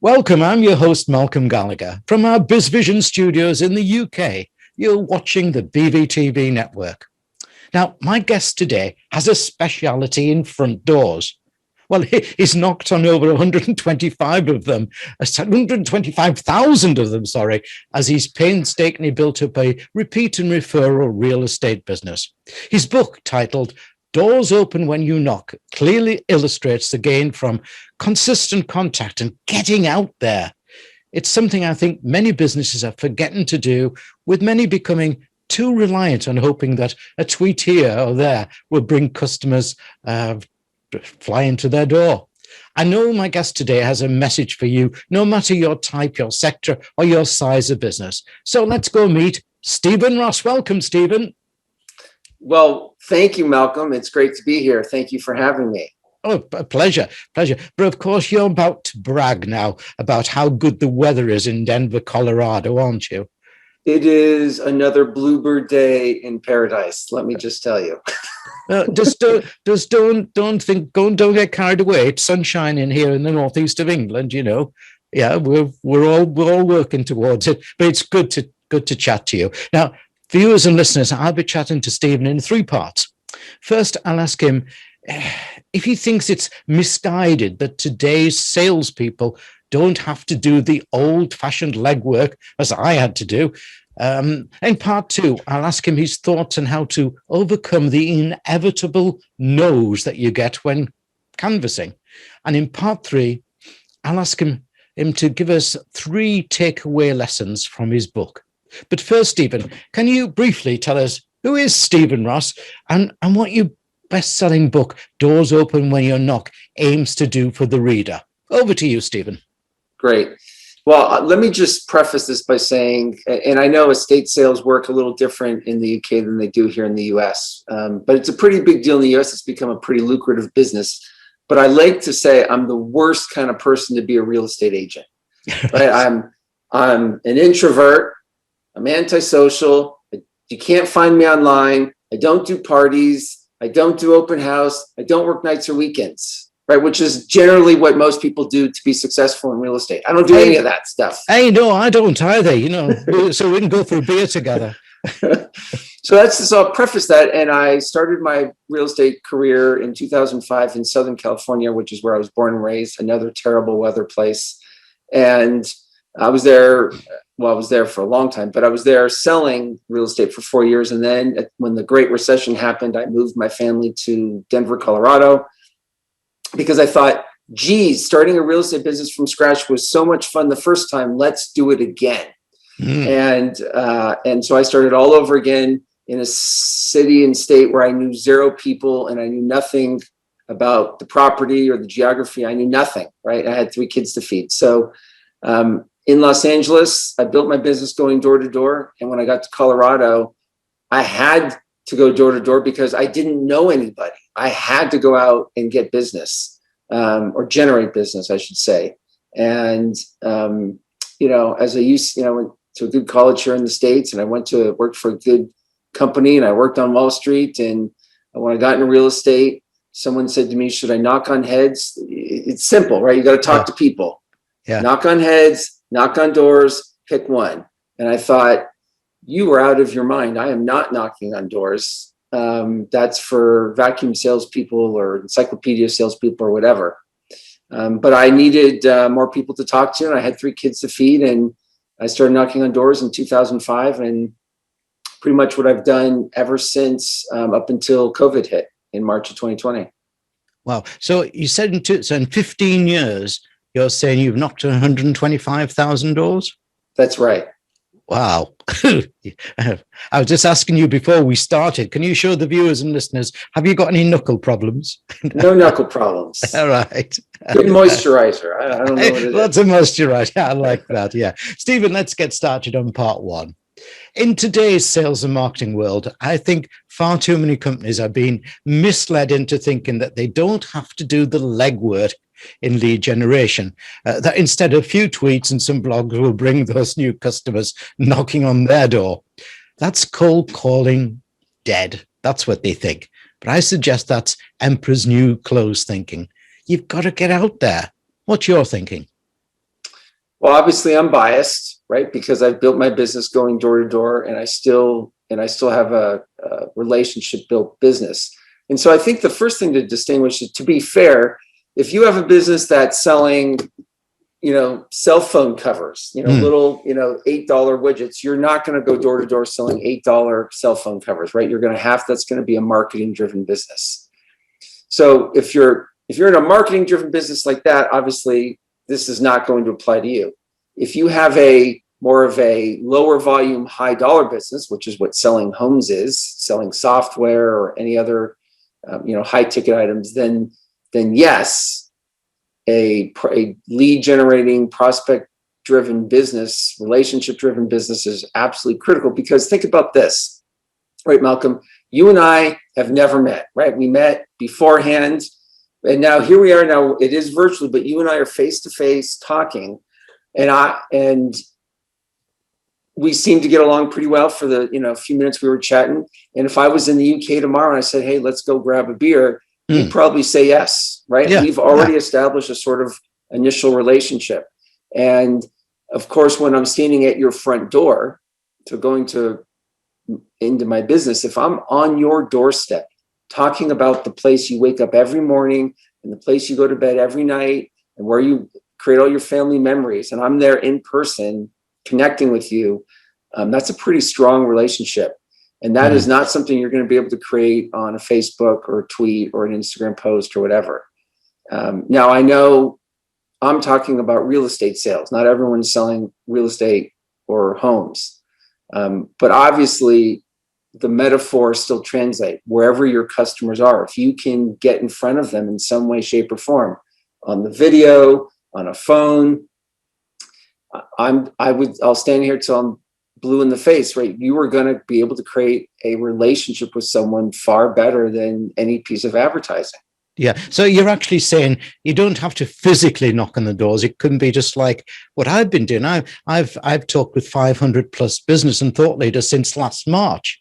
Welcome, I'm your host, Malcolm Gallagher, from our BizVision studios in the UK. You're watching the BVTV network. Now, my guest today has a speciality in front doors. Well, he's knocked on over 125 of them, 125,000 of them, as he's painstakingly built up a repeat and referral real estate business. His book, titled Doors Open When You Knock, clearly illustrates the gain from consistent contact and getting out there. It's something I think many businesses are forgetting to do, with many becoming too reliant on hoping that a tweet here or there will bring customers flying to their door. I know my guest today has a message for you, no matter your type, your sector, or your size of business. So let's go meet Stephen Ross. Welcome, Stephen. Well, thank you, Malcolm. It's great to be here. Thank you for having me. Oh, a pleasure. But of course, you're about to brag now about how good the weather is in Denver, Colorado, aren't you? It is another bluebird day in paradise. Let me just tell you. Don't get carried away. It's sunshine in here in the northeast of England. You know, yeah, we're all working towards it. But it's good to chat to you now. Viewers and listeners, I'll be chatting to Stephen in three parts. First, I'll ask him if he thinks it's misguided that today's salespeople don't have to do the old-fashioned legwork as I had to do. In part two, I'll ask him his thoughts on how to overcome the inevitable no's that you get when canvassing. And in part three, I'll ask him to give us 3 takeaway lessons from his book. But first, Stephen, can you briefly tell us who is Stephen Ross and what your best-selling book, Doors Open When You Knock, aims to do for the reader? Over to you, Stephen. Great. Well, let me just preface this by saying, and I know estate sales work a little different in the UK than they do here in the US, but it's a pretty big deal in the US. It's become a pretty lucrative business. But I like to say I'm the worst kind of person to be a real estate agent. Right? I'm an introvert. I'm antisocial. You can't find me online. I don't do parties. I don't do open house. I don't work nights or weekends, right? Which is generally what most people do to be successful in real estate. I don't do any of that stuff. Hey, no, I don't either, you know, so we can go for a beer together. So I'll preface that. And I started my real estate career in 2005 in Southern California, which is where I was born and raised, another terrible weather place. And I was there for a long time, but I was there selling real estate for 4 years. And then when the Great Recession happened, I moved my family to Denver, Colorado, because I thought, geez, starting a real estate business from scratch was so much fun the first time. Let's do it again. And so I started all over again in a city and state where I knew 0 people and I knew nothing about the property or the geography. I knew nothing, right? I had 3 kids to feed. So in Los Angeles, I built my business going door to door. And when I got to Colorado, I had to go door to door because I didn't know anybody. I had to go out and get business, or generate business, I should say. And, as I went to a good college here in the States, and I worked for a good company, and I worked on Wall Street. And when I got into real estate, someone said to me, should I knock on heads? It's simple, right? You got to talk to people. Yeah. Knock on heads, knock on doors, pick one. And I thought, you were out of your mind. I am not knocking on doors. That's for vacuum salespeople or encyclopedia salespeople or whatever. But I needed more people to talk to, and I had 3 kids to feed, and I started knocking on doors in 2005, and pretty much what I've done ever since, up until COVID hit in March of 2020. Wow. So you said in 15 years, you're saying you've knocked on 125,000 doors? That's right. Wow. I was just asking you before we started, can you show the viewers and listeners, have you got any knuckle problems? No knuckle problems. All right. Good moisturizer. I don't know what it is. Lots of moisturizer. I like that. Yeah. Stephen, let's get started on part 1. In today's sales and marketing world, I think far too many companies are being misled into thinking that they don't have to do the legwork in lead generation, that instead a few tweets and some blogs will bring those new customers knocking on their door. That's cold calling dead. That's what they think. But I suggest that's emperor's new clothes thinking. You've got to get out there. What's your thinking? Well, obviously I'm biased, right? Because I've built my business going door to door, and I still have a relationship built business. And so I think the first thing to distinguish is, to be fair, if you have a business that's selling, cell phone covers, little, $8 widgets, you're not going to go door to door selling $8 cell phone covers, right? That's going to be a marketing driven business. So if you're in a marketing driven business like that, obviously this is not going to apply to you. If you have more of a lower volume, high dollar business, which is what selling homes is, selling software or any other, high ticket items, then yes, a lead generating, prospect driven business, relationship driven business is absolutely critical. Because think about this, right, Malcolm? You and I have never met, right? We met beforehand, and now here we are. Now it is virtually, but you and I are face to face talking, and we seem to get along pretty well for the few minutes we were chatting. And if I was in the UK tomorrow and I said, "Hey, let's go grab a beer," you'd probably say yes, right? Yeah, we've already established a sort of initial relationship. And of course, when I'm standing at your front door, into my business, if I'm on your doorstep talking about the place you wake up every morning and the place you go to bed every night and where you create all your family memories, and I'm there in person connecting with you, that's a pretty strong relationship. And that is not something you're going to be able to create on a Facebook or a tweet or an Instagram post or whatever. Now, I know I'm talking about real estate sales. Not everyone's selling real estate or homes. But obviously, the metaphors still translate wherever your customers are. If you can get in front of them in some way, shape, or form, on the video, on a phone, I'll stand here till I'm blue in the face, right? You are going to be able to create a relationship with someone far better than any piece of advertising. Yeah. So you're actually saying you don't have to physically knock on the doors. It couldn't be just like what I've been doing. I've talked with 500 plus business and thought leaders since last March,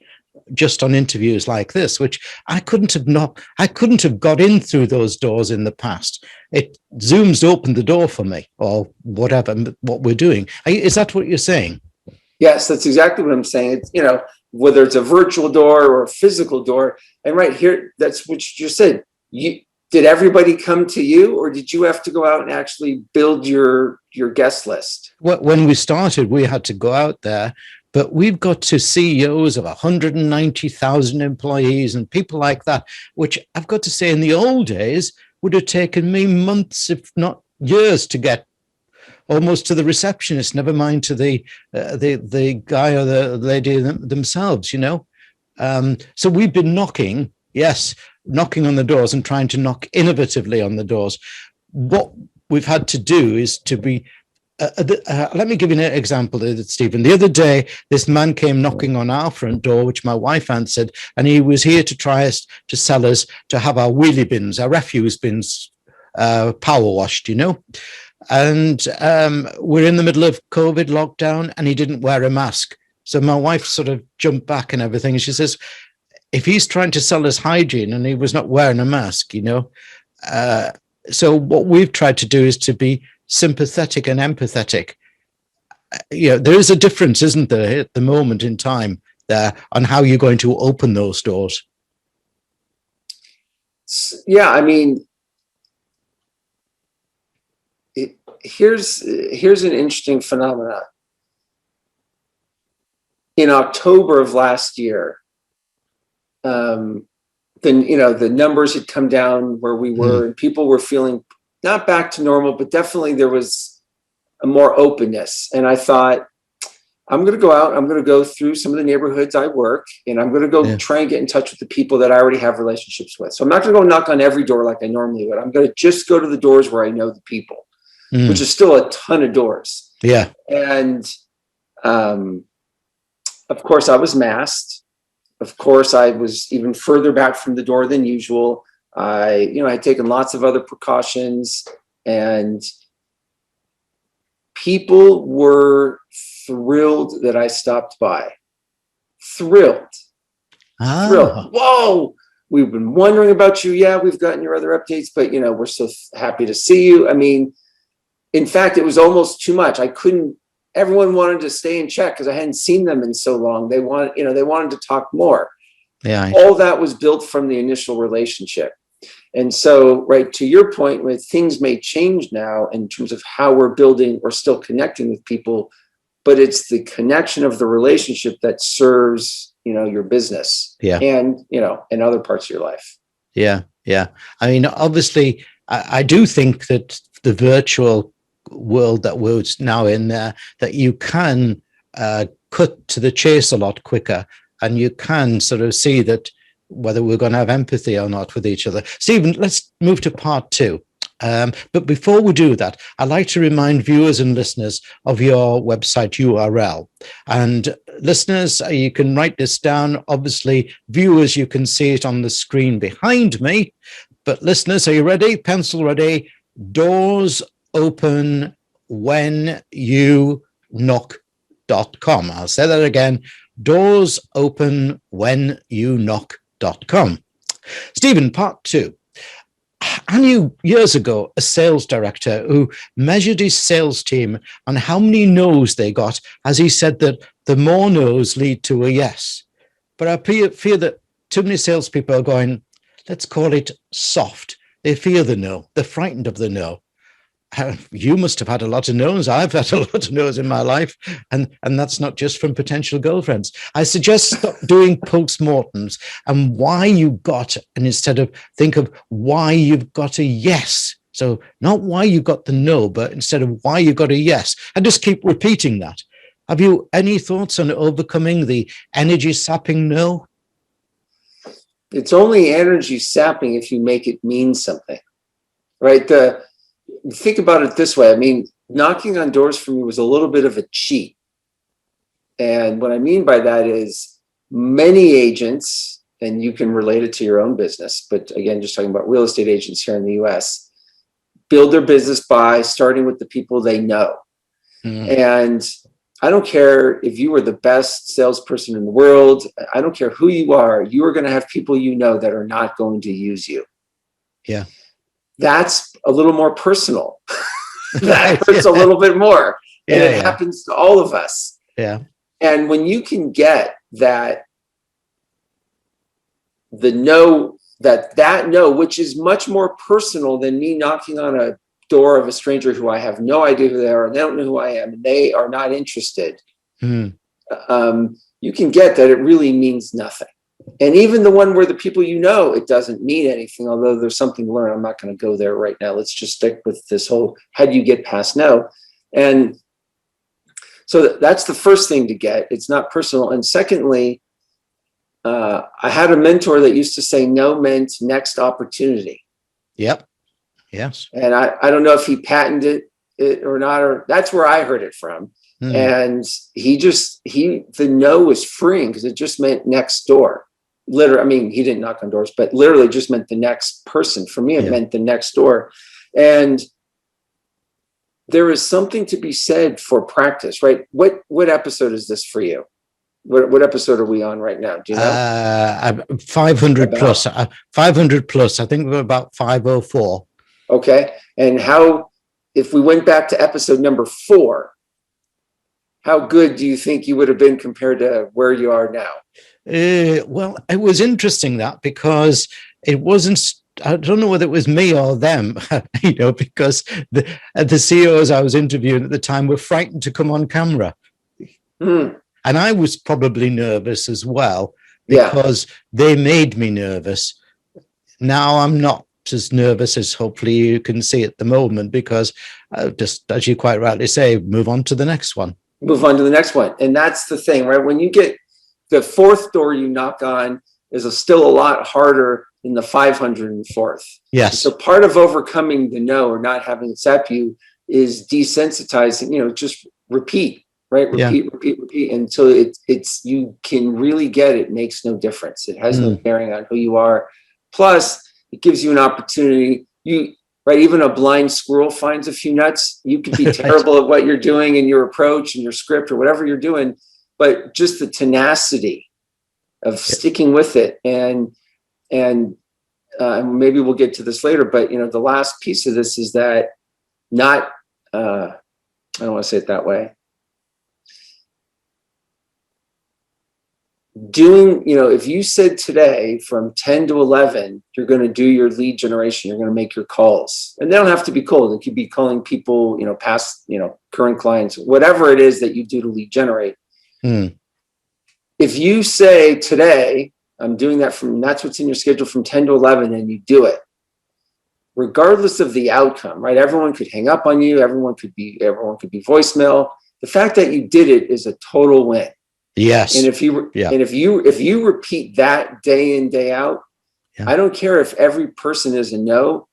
just on interviews like this, which I couldn't have got in through those doors in the past. Zoom's opened the door for me, or whatever, what we're doing. Is that what you're saying? Yes, that's exactly what I'm saying. It's, whether it's a virtual door or a physical door. And right here, that's what you just said. Did everybody come to you, or did you have to go out and actually build your guest list? When we started, we had to go out there, but we've got to CEOs of 190,000 employees and people like that, which I've got to say in the old days would have taken me months, if not years, to get almost to the receptionist, never mind to the guy or the lady themselves, So we've been knocking on the doors and trying to knock innovatively on the doors. What we've had to do is to be, let me give you an example, Stephen. The other day, this man came knocking on our front door, which my wife answered, and he was here to try us, to sell us, to have our wheelie bins, our refuse bins, power washed, And we're in the middle of COVID lockdown, and he didn't wear a mask. So my wife sort of jumped back and everything. And she says, if he's trying to sell us hygiene and he was not wearing a mask, so what we've tried to do is to be sympathetic and empathetic. There is a difference, isn't there, at the moment in time there on how you're going to open those doors? Yeah, I mean, here's an interesting phenomenon. In October of last year, then the numbers had come down where we were, and people were feeling not back to normal, but definitely there was a more openness. And I thought, I'm going to go out, I'm going to go through some of the neighborhoods I work, and I'm going to go try and get in touch with the people that I already have relationships with. So I'm not going to go knock on every door like I normally would. I'm going to just go to the doors where I know the people, which is still a ton of doors. Yeah. And of course, I was masked. Of course, I was even further back from the door than usual. I had taken lots of other precautions, and people were thrilled that I stopped by. Thrilled. Whoa, we've been wondering about you. Yeah, we've gotten your other updates, but we're so happy to see you. I mean, in fact, it was almost too much. Everyone wanted to stay in check because I hadn't seen them in so long. They wanted to talk more. Yeah. All that was built from the initial relationship. And so, right, to your point, where things may change now in terms of how we're building or still connecting with people, but it's the connection of the relationship that serves, your business and, in other parts of your life. Yeah. Yeah. I mean, obviously, I do think that the virtual world that we're now in there, that you can cut to the chase a lot quicker, and you can sort of see that whether we're going to have empathy or not with each other. Stephen, let's move to part 2. But before we do that, I'd like to remind viewers and listeners of your website URL. And listeners, you can write this down. Obviously, viewers, you can see it on the screen behind me. But listeners, are you ready? Pencil ready? Doors open when you knock.com. I'll say that again. Doors open when you knock.com. Stephen, part 2. I knew years ago a sales director who measured his sales team on how many no's they got, as he said that the more no's lead to a yes. But I fear that too many salespeople are going, let's call it soft. They fear the no. They're frightened of the no. You must have had a lot of no's. I've had a lot of no's in my life, and that's not just from potential girlfriends. I suggest stop doing postmortems and why you got, and instead of think of why you've got a yes. So not why you got the no, but instead of why you got a yes, and just keep repeating that. Have you any thoughts on overcoming the energy sapping no? It's only energy sapping if you make it mean something, right? Think about it this way. I mean, knocking on doors for me was a little bit of a cheat. And what I mean by that is many agents, and you can relate it to your own business, but again, just talking about real estate agents here in the US, build their business by starting with the people they know. And I don't care if you are the best salesperson in the world. I don't care who you are. You are going to have people that are not going to use you. Yeah. That's a little more personal. That hurts a little bit more. And it happens to all of us. Yeah. And when you can get that, the no, that no, which is much more personal than me knocking on a door of a stranger who I have no idea who they are, and they don't know who I am, and they are not interested. You can get that it really means nothing. And even the one where the people it doesn't mean anything, although there's something to learn. I'm not going to go there right now. Let's just stick with this whole, how do you get past no? And so that's the first thing to get. It's not personal. And secondly, I had a mentor that used to say no meant next opportunity. Yep. Yes. And I don't know if he patented it or not, or that's where I heard it from. And the no was freeing because it just meant next door. Literally, I mean, he didn't knock on doors, but literally just meant the next person. For me, it meant the next door. And there is something to be said for practice, right? What episode is this for you? What episode are we on right now? Do you know? 500 plus. 500 plus. I think we're about 504. Okay. And if we went back to episode number 4, how good do you think you would have been compared to where you are now? Well, it was interesting because it wasn't, I don't know whether it was me or them, because the CEOs I was interviewing at the time were frightened to come on camera. And I was probably nervous as well because they made me nervous. Now I'm not as nervous as hopefully you can see at the moment, because just as you quite rightly say, move on to the next one. Move on to the next one. And that's the thing, right? When you get the 4th door you knock on is still a lot harder than the 504th. Yes. So part of overcoming the no or not having it zap you is desensitizing, just repeat, right? Repeat until it's you can really get it. Makes no difference. It has no bearing on who you are. Plus, it gives you an opportunity. Right, even a blind squirrel finds a few nuts. You could be terrible at what you're doing in your approach and your script or whatever you're doing, but just the tenacity of sticking with it. And maybe we'll get to this later, but the last piece of this is that not I don't want to say it that way. Doing, if you said today from 10 to 11, you're going to do your lead generation, you're going to make your calls, and they don't have to be cold. It could be calling people, past, current clients, whatever it is that you do to lead generate. If you say today, I'm doing that that's what's in your schedule from 10 to 11, and you do it, regardless of the outcome, right? Everyone could hang up on you. Everyone could be voicemail. The fact that you did it is a total win. Yes. And if you repeat that day in, day out, I don't care if every person is a no,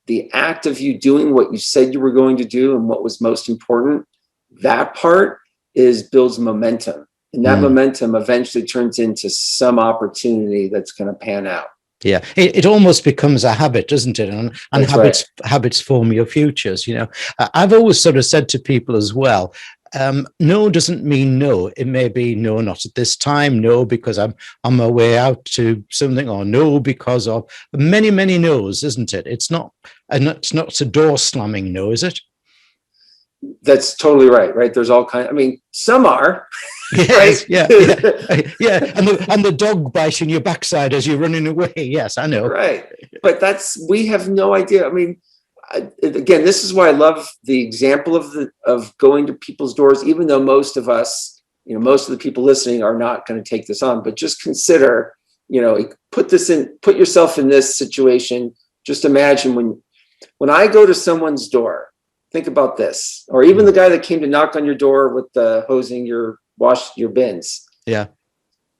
the act of you doing what you said you were going to do and what was most important, that part builds momentum. And that momentum eventually turns into some opportunity that's going to pan out. Yeah, it almost becomes a habit, doesn't it? And habits form your futures. I've always sort of said to people as well, no doesn't mean no. It may be no, not at this time. No, because I'm on my way out to something, or no, because of many, many no's, isn't it? It's not a door slamming no, is it? That's totally right. Right. There's all kinds. I mean, some are. Yes, right? Yeah. And the dog biting your backside as you're running away. Yes, I know. Right. But we have no idea. I mean, again, this is why I love the example of going to people's doors, even though most of us, most of the people listening are not going to take this on, but just consider, put yourself in this situation. Just imagine when I go to someone's door, think about this, or even the guy that came to knock on your door with the hosing wash your bins. Yeah.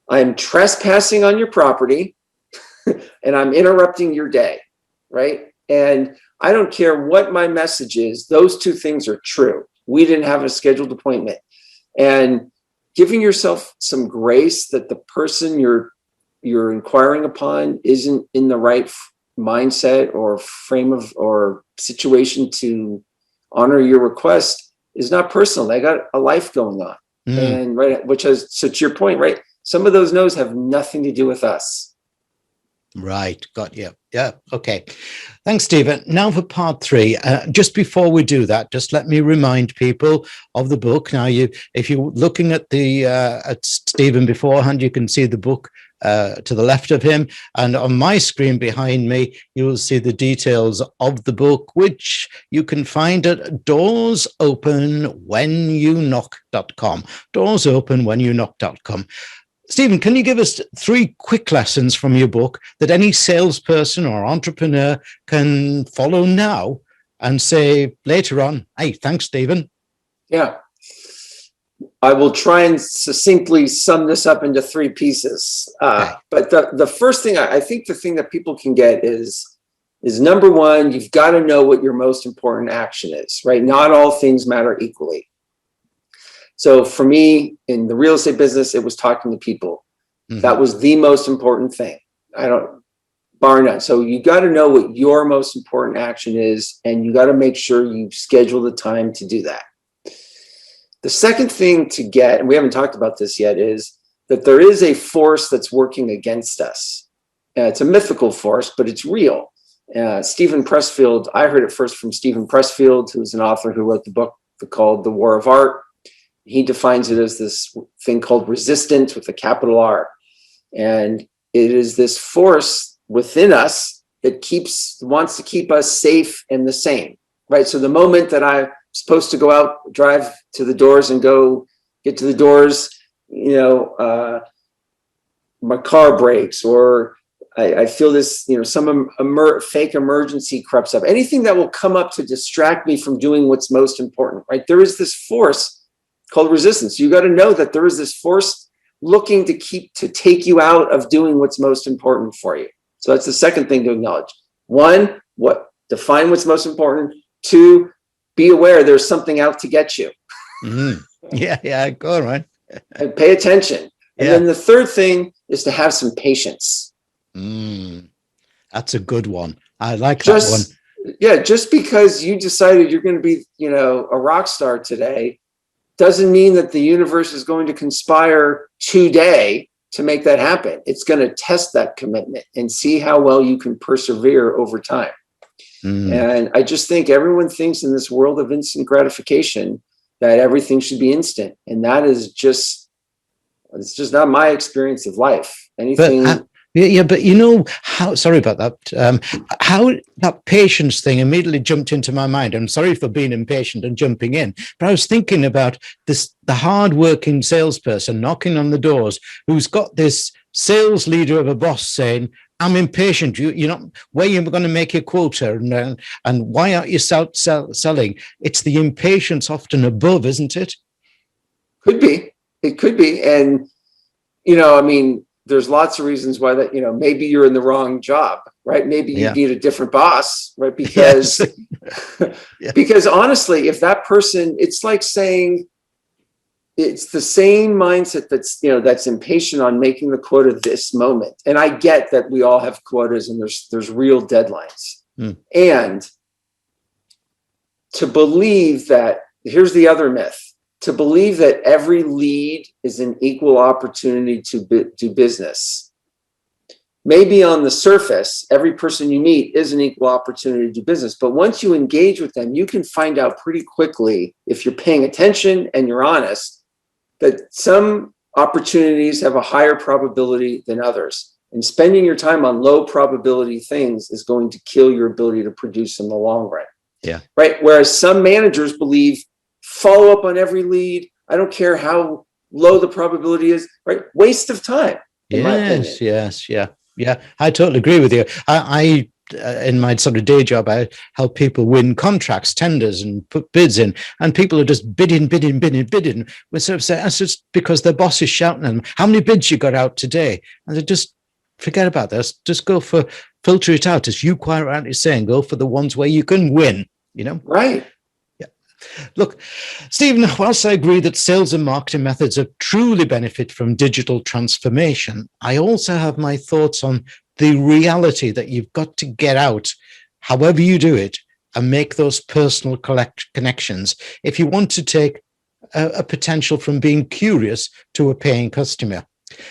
I am trespassing on your property and I'm interrupting your day. Right. And I don't care what my message is. Those two things are true. We didn't have a scheduled appointment, and giving yourself some grace that the person you're inquiring upon isn't in the right mindset or frame or situation to honor your request is not personal. They got a life going on. And so to your point, right? Some of those no's have nothing to do with us. Got you. Yeah. Okay. Thanks, Stephen. Now for part 3. Just before we do that, just let me remind people of the book. Now, if you're looking at at Stephen beforehand, you can see the book to the left of him, and on my screen behind me, you will see the details of the book, which you can find at doorsopenwhenyouknock.com. Doorsopenwhenyouknock.com. Stephen, can you give us 3 quick lessons from your book that any salesperson or entrepreneur can follow now and say later on, hey, thanks, Stephen? Yeah. I will try and succinctly sum this up into 3 pieces. Okay. But the first thing, I think the thing that people can get is number 1, you've got to know what your most important action is, right? Not all things matter equally. So for me, in the real estate business, it was talking to people. That was the most important thing. Bar none. So you got to know what your most important action is, and you got to make sure you schedule the time to do that. The second thing to get, and we haven't talked about this yet, is that there is a force that's working against us. It's a mythical force, but it's real. Stephen Pressfield, I heard it first from Stephen Pressfield, who's an author who wrote the book called The War of Art. He defines it as this thing called resistance with a capital R. And it is this force within us that wants to keep us safe and the same, right? So the moment that I'm supposed to go out, drive to the doors and go get to the doors, my car breaks, or I feel this, some fake emergency creeps up, anything that will come up to distract me from doing what's most important, right? There is this force called resistance. You got to know that there is this force looking to take you out of doing what's most important for you. So that's the second thing to acknowledge. 1, define what's most important. 2, be aware there's something out to get you. Yeah, go on. And pay attention. And then the third thing is to have some patience. That's a good one. I like that one. Yeah, just because you decided you're going to be, a rock star today doesn't mean that the universe is going to conspire today to make that happen. It's going to test that commitment and see how well you can persevere over time. And I just think everyone thinks in this world of instant gratification that everything should be instant. And that is just, it's just not my experience of life. Anything. But how, sorry about that, how that patience thing immediately jumped into my mind. I'm sorry for being impatient and jumping in, but I was thinking about this, the hardworking salesperson knocking on the doors who's got this sales leader of a boss saying, I'm impatient. You're not, where you're going to make your quota, and why aren't you selling? It's the impatience often above, isn't it? Could be. It could be. And, I mean, there's lots of reasons why that, maybe you're in the wrong job, right? Maybe you need a different boss, right? Because, because honestly, if that person, it's like saying, it's the same mindset that's impatient on making the quota this moment. And I get that we all have quotas and there's real deadlines. And to believe that, here's the other myth, to believe that every lead is an equal opportunity to do business. Maybe on the surface, every person you meet is an equal opportunity to do business. But once you engage with them, you can find out pretty quickly, if you're paying attention and you're honest, that some opportunities have a higher probability than others. And spending your time on low probability things is going to kill your ability to produce in the long run. Yeah. Right. Whereas some managers believe, follow up on every lead. I don't care how low the probability is, right? Waste of time. Yes. Yeah. I totally agree with you. I in my sort of day job, I help people win contracts, tenders, and put bids in, and people are just bidding. We sort of say, that's just because their boss is shouting at them, how many bids you got out today? And they just forget about this. Just go for, filter it out, as you quite rightly saying, go for the ones where you can win, Right. Look, Stephen, whilst I agree that sales and marketing methods have truly benefit from digital transformation, I also have my thoughts on the reality that you've got to get out, however you do it, and make those personal connections if you want to take a potential from being curious to a paying customer.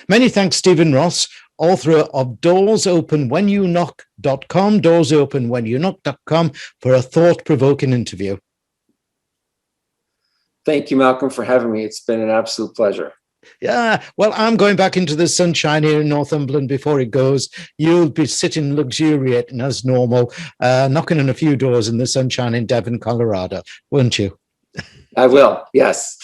Many thanks, Stephen Ross, author of doorsopenwhenyouknock.com, doorsopenwhenyouknock.com, for a thought-provoking interview. Thank you, Malcolm, for having me. It's been an absolute pleasure. Yeah, well, I'm going back into the sunshine here in Northumberland before it goes. You'll be sitting luxuriating as normal, knocking on a few doors in the sunshine in Devon, Colorado, won't you? I will, yes.